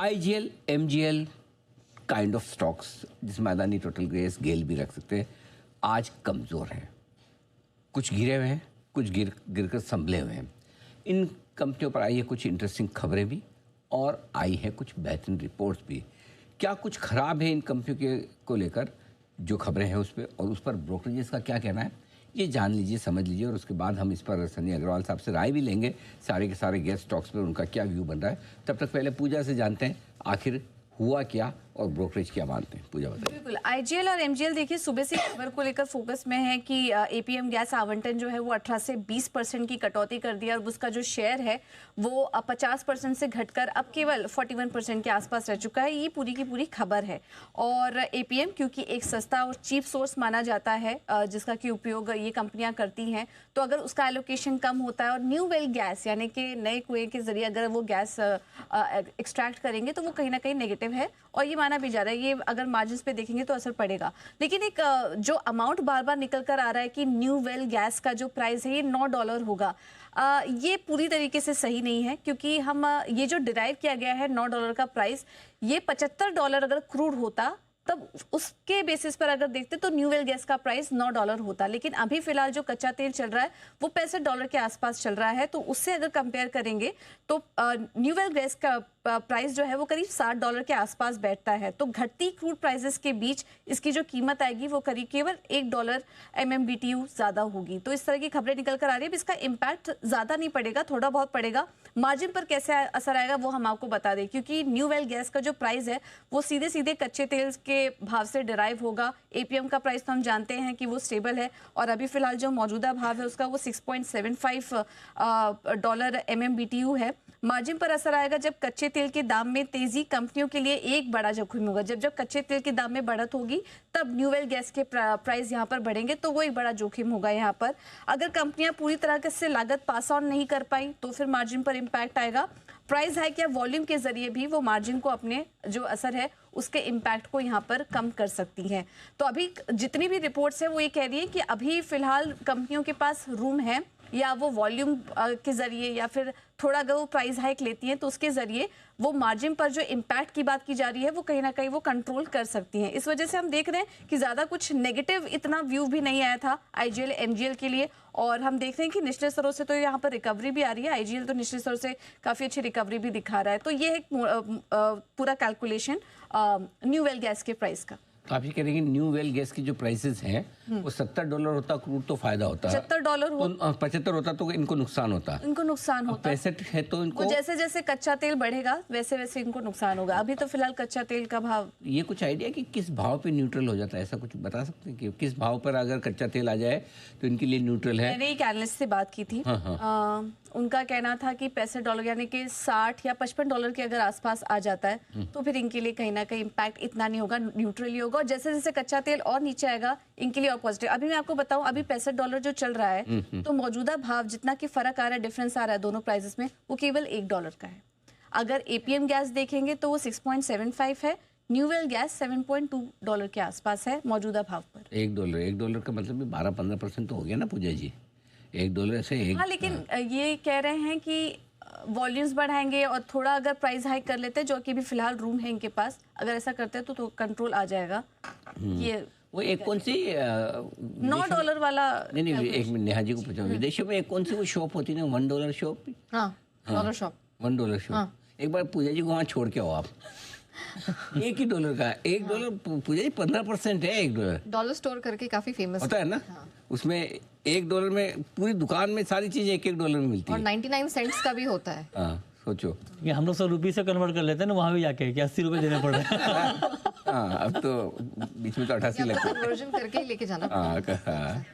IGL, MGL kind of stocks जिसमें Adani, total grace, गेल भी रख सकते हैं, आज कमज़ोर हैं। कुछ गिरे हुए हैं, कुछ गिरकर संभले हुए हैं। इन कंपनियों पर आई है कुछ इंटरेस्टिंग खबरें भी और आई है कुछ बेहतरीन रिपोर्ट्स भी। क्या कुछ खराब है इन कंपनियों के को लेकर जो खबरें हैं उस पर, और उस पर ब्रोकरेजेस का क्या कहना है, ये जान लीजिए, समझ लीजिए, और उसके बाद हम इस पर सनी अग्रवाल साहब से राय भी लेंगे। सारे के सारे गेस्ट स्टॉक्स पर उनका क्या व्यू बन रहा है। तब तक पहले पूजा से जानते हैं आखिर हुआ क्या और ब्रोकरेज क्या मानते हैं। पूजा बताइए। बिल्कुल, आईजीएल और एमजीएल देखिए सुबह से खबर को लेकर फोकस में है कि एपीएम गैस आवंटन जो है वो 18 से 20% की कटौती कर दिया और उसका जो शेयर है वो 50% से घटकर अब केवल 41% के आसपास रह चुका है। ये पूरी की पूरी खबर है। और एपीएम क्योंकि एक सस्ता और चीप सोर्स माना जाता है जिसका कि उपयोग ये कंपनियां करती हैं, तो अगर उसका एलोकेशन कम होता है और न्यू वेल गैस यानी कि नए कुएं के जरिए अगर वो गैस एक्सट्रैक्ट करेंगे तो वो कहीं ना कहीं नेगेटिव है और ये माना भी जा रहा है। ये अगर मार्जिन्स पे देखेंगे तो असर पड़ेगा। लेकिन एक जो अमाउंट बार बार निकल कर आ रहा है कि न्यू वेल गैस का जो प्राइस है ये $9 होगा, ये पूरी तरीके से सही नहीं है क्योंकि हम ये जो डिराइव किया गया है $9 का प्राइस, ये $75 अगर क्रूड होता तब उसके बेसिस पर अगर देखते तो न्यू वेल गैस का प्राइस $9 होता। लेकिन अभी फिलहाल जो कच्चा तेल चल रहा है वो $65 के आसपास चल रहा है, तो उससे अगर कंपेयर करेंगे तो न्यू वेल गैस का प्राइस जो है वो करीब $60 के आसपास बैठता है। तो घटती क्रूड प्राइसेस के बीच इसकी जो कीमत आएगी वो करीब केवल $1 MMBTU ज्यादा होगी। तो इस तरह की खबरें निकल कर आ रही है। इसका इम्पैक्ट ज्यादा नहीं पड़ेगा, थोड़ा बहुत पड़ेगा। मार्जिन पर कैसे असर आएगा वो हम आपको बता दें, क्योंकि न्यू वेल गैस का जो प्राइस है वो सीधे सीधे कच्चे तेल के भाव से डिराइव होगा। एपीएम का प्राइस तो हम जानते हैं कि वो स्टेबल है और अभी फिलहाल जो मौजूदा भाव है उसका वो $6.75 MMBTU है। मार्जिन पर असर आएगा जब कच्चे तेल के दाम में तेजी कंपनियों के लिए एक बड़ा जोखिम होगा। जब कच्चे तेल के दाम में बढ़त होगी तब न्यू वेल गैस के प्राइस यहाँ पर बढ़ेंगे, तो वो एक बड़ा जोखिम होगा। यहाँ पर अगर कंपनियां पूरी तरह से लागत पास ऑन नहीं कर पाई तो फिर मार्जिन पर इम्पैक्ट आएगा। प्राइस हाइक या वॉल्यूम के जरिए भी वो मार्जिन को अपने जो असर है उसके इम्पैक्ट को यहाँ पर कम कर सकती हैं। तो अभी जितनी भी रिपोर्ट्स है वो ये कह रही है कि अभी फिलहाल कंपनियों के पास रूम है, या वो वॉल्यूम के जरिए या फिर थोड़ा अगर वो प्राइस हाइक लेती हैं तो उसके जरिए वो मार्जिन पर जो इम्पैक्ट की बात की जा रही है वो कहीं ना कहीं वो कंट्रोल कर सकती हैं। इस वजह से हम देख रहे हैं कि ज़्यादा कुछ नेगेटिव इतना व्यू भी नहीं आया था आईजीएल एमजीएल के लिए, और हम देख रहे हैं कि निचले स्तरों से तो यहाँ पर रिकवरी भी आ रही है। आईजीएल तो निचले स्तरों से काफ़ी अच्छी रिकवरी भी दिखा रहा है। तो ये एक पूरा कैलकुलेशन न्यू वेल गैस के प्राइस का। तो आप ये कह रहे हैं कि न्यू वेल गैस की जो प्राइसेस हैं वो $70 होता क्रूड तो फायदा होता है, $75 हो, तो 75 होता तो इनको नुकसान होता, इनको नुकसान होता। 65 है तो इनको जैसे जैसे कच्चा तेल बढ़ेगा वैसे वैसे इनको नुकसान होगा। अभी तो फिलहाल कच्चा तेल का भाव, ये कुछ आइडिया कि किस भाव पे न्यूट्रल हो जाता है, ऐसा कुछ बता सकते हैं कि किस भाव पर अगर कच्चा तेल आ जाए तो इनके लिए न्यूट्रल है। मैंने एक एनालिस्ट से बात की थी। उनका कहना था कि $65 यानी कि $60 या $55 के अगर आसपास आ जाता है तो फिर इनके लिए कहीं ना कहीं इम्पैक्ट इतना नहीं होगा, न्यूट्रल ही होगा। और जैसे जैसे कच्चा तेल और नीचे आएगा इनके लिए और पॉजिटिव। अभी मैं आपको बताऊं, अभी $65 जो चल रहा है तो मौजूदा भाव जितना कि फर्क आ रहा है, डिफरेंस आ रहा है दोनों प्राइसेस में, वो केवल $1 का है। अगर एपीएम गैस देखेंगे तो वो 6.75 है, न्यू वेल गैस $7.2 के आसपास है मौजूदा भाव पर। $1 का मतलब भी 12-15% तो हो गया ना पूजा जी। $1 से एक, हाँ, लेकिन ये कह रहे हैं कि वॉल्यूम्स बढ़ाएंगे और थोड़ा अगर प्राइस हाइक कर लेते हैं, जो कि भी फिलहाल रूम है इनके पास, अगर ऐसा करते हैं तो कंट्रोल आ जाएगा। ये वो एक कौन सी $9 वाला नहीं, एक मिनट नेहा जी को पूछा, विदेशों में एक कौन सी वो शॉप होती है ना, $1 शॉप। हाँ, $1 शॉप, $1 शॉप। एक बार पूजा जी को वहाँ छोड़ के आओ आप। एक ही डॉलर का $1, पूजा जी 15% है $1। डॉलर स्टोर करके काफी फेमस होता है ना। उसमें $1 में पूरी दुकान में सारी चीजें $1 में मिलती और है। 99 सेंट्स का भी होता है। हाँ, सोचो ये हम लोग 100 रुपये से कन्वर्ट कर लेते हैं ना वहाँ भी जाके कि 80 रुपये देने पड़ रहे हैं। हाँ, अब तो बीच में तो 88 लगता है। कन्वर्जन करके ही लेके जाना पड़ता है। हाँ।